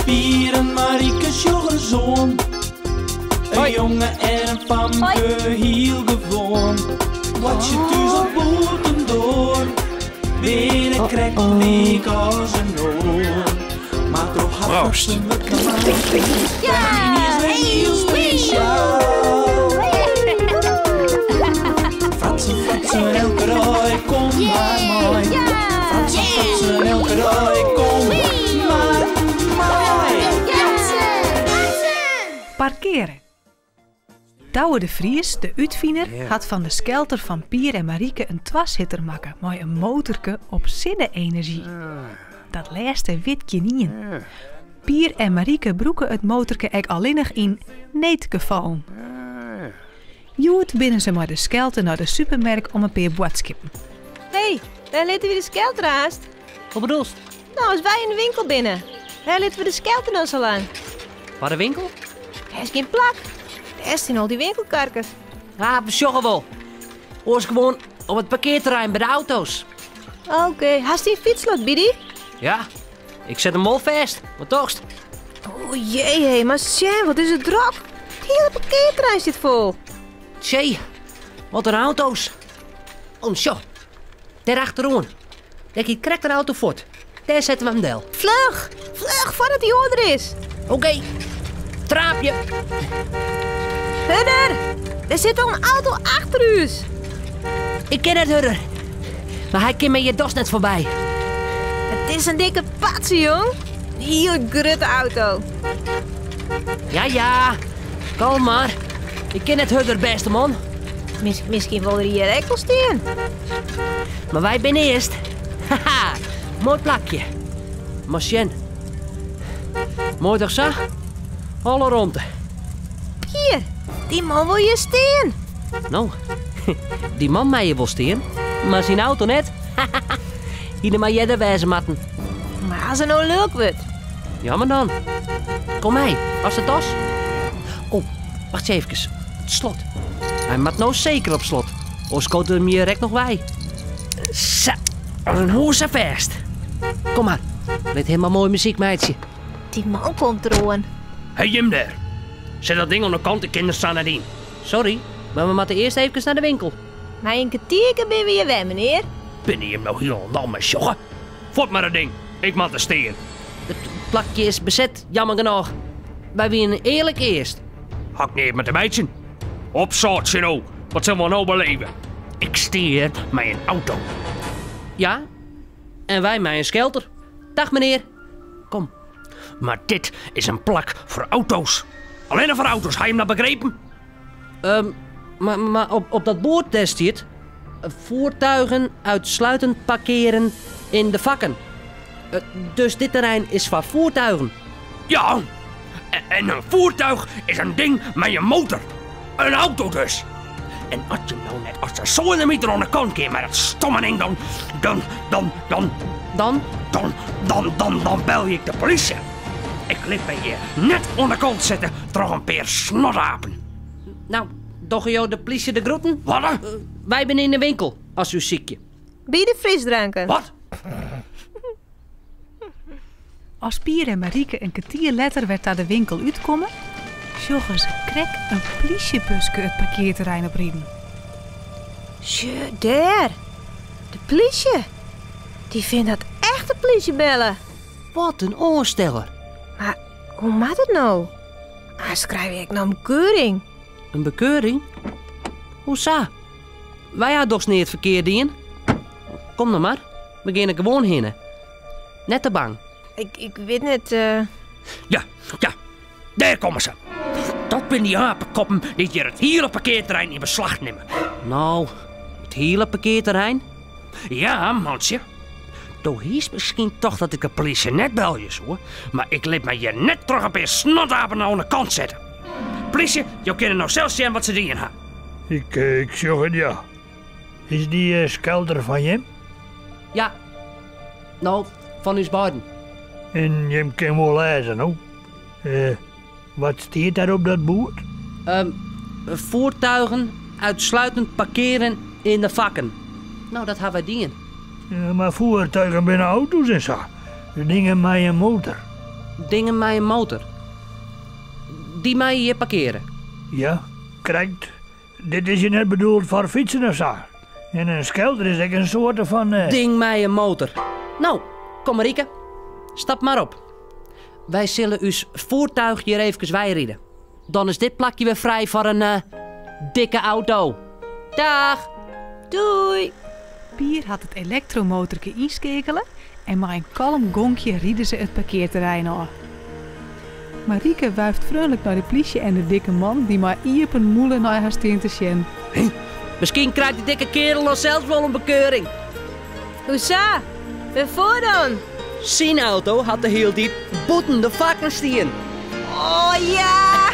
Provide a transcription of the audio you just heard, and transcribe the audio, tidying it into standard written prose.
Pier en Marieke's zoon. Een jongen en een famke, heel gewoon. Wat je thuis op boten door. Binnen krijgt leek als een oor. Maar toch had ze me klaar. Ja, is heel speciaal. Fratsen, elke rij, kom maar mooi. Fratsen, elke rij, kom maar mooi. Parkeren. Douwe de Vries, de uitviener, had van de skelter van Pier en Marieke een twashitter maken, maar een motorke op zinne-energie. Dat laatste witje niet. Pier en Marieke broeken het motorke ek alleenig in neetkevallen. Joet binnen ze maar de skelter naar de supermarkt om een paar boodschappen. Hé, daar laten we de skelter haast. Wat bedoel je? Nou, als wij in de winkel binnen. Daar laten we de skelter nou zo lang. Waar de winkel? Er is geen plak. Er zijn al die winkelkarkers. Ja, we joggen wel. Oors gewoon op het parkeerterrein bij de auto's. Oké, hast die fietslot, Bidi? Ja, ik zet hem wel vast. Wat toch? Oh jee, maar Sam, wat is het druk. Het hele parkeerterrein zit vol. Tjee, wat een auto's. Oh, zo. Daar achterom. Daar je krijgt een auto voort. Daar zetten we hem del. Vlug, voordat die order is. Oké, traapje. Hudder, er zit al een auto achter u. Ik ken het, Hurder. Maar hij komt met je dos net voorbij. Het is een dikke patsie, jong. Een heel grote auto. Ja, kalm maar. Ik ken het Hurder beste man. Misschien wil er hier ekkel staan. Maar wij zijn eerst. Haha, mooi plakje. Machine. Mooi toch zo? Alle ronde. Hier, die man wil je staan. Nou, die man mij je wil staan, maar zijn auto net. Hier maar jij de wijze matten. Maar als het nou leuk wordt. Jammer dan. Kom mee, als het tas. Oh, wacht even. Het slot. Hij moet nou zeker op slot. Anders komt er meer rek nog bij. Zo, een hoes vast. Kom maar, met helemaal mooi muziek, meidje. Die man komt eraan. Hey Jim daar. Zet dat ding aan de kant, de kinderen staan erin. Sorry, maar we moeten eerst even naar de winkel. Maar een kwartiertje ben we hier weg, meneer. Ben je hem nou helemaal met joggen? Voort maar dat ding. Ik mag er steen. Het plakje is bezet, jammer genoeg. Wij winnen eerlijk eerst. Hak neer met de meidje. Op zoutje nou. Wat zullen we nou beleven? Ik steer met een auto. Ja, en wij met een skelter. Dag meneer. Kom. Maar dit is een plak voor auto's. Alleen voor auto's, heb je hem dat begrepen? Maar op dat bord daar staat... voertuigen uitsluitend parkeren in de vakken. Dus dit terrein is van voertuigen. Ja. En een voertuig is een ding met een motor. Een auto dus. En als je nou net als de zonemieter aan de kant keert met dat stomme ding, dan bel ik de politie. Ik liet bij je net aan de kant zetten door een paar snotapen. Nou, toch jou de politie de groeten? Wat? Wij zijn in de winkel, als u ziekje. Bieden frisdranken. Wat? Als Pier en Marieke een kwartier later werd naar de winkel uitkomen, joggen ze krek een politiebusje het parkeerterrein oprieden. Tje, daar. De politie. Die vindt dat echt de politie bellen. Wat een oorsteller. Maar hoe maakt het nou? Schrijf ik nou een keuring? Een bekeuring? Hoezo? Wij hadden toch niet het verkeerde in? Kom dan maar. We gaan er gewoon heen. Net te bang. Ik weet niet, Ja, daar komen ze. Dat zijn die apenkoppen die hier het hele parkeerterrein in beslag nemen. Nou, het hele parkeerterrein? Ja, mansje. Toch is misschien toch dat ik de politie net bel je hoor. Maar ik liet me hier net terug een paar snotapen aan de kant zetten. Politie, je kunt nou zelf zien wat ze erin hebben. Ik zeg het ja. Is die skelter van Jim? Ja. Nou, van uw beiden. En Jim kan wel lezen, hoor. Wat staat daar op dat bord? Voertuigen uitsluitend parkeren in de vakken. Nou, dat hebben wij dingen. Ja, maar voertuigen binnen auto's en zo. De dingen met een motor. dingen met een motor. Die mij hier parkeren. Ja, correct. Dit is je net bedoeld voor fietsen of zo. En een skelter is echt een soort van... Ding met een motor. Nou, kom Marieke. Stap maar op. Wij zullen uw voertuig hier even wijrieden. Dan is dit plakje weer vrij voor een dikke auto. Dag. Doei. Pier had het elektromotorke inskekelen en met een kalm gonkje rieden ze het parkeerterrein af. Marieke wuift vriendelijk naar de politie en de dikke man die maar iepen moelen naar haar steen te zien. Misschien krijgt die dikke kerel nog zelfs wel een bekeuring. Hoezo? Waarvoor dan? Zijn auto had de heel diep boeten de vakken stien. Oh ja!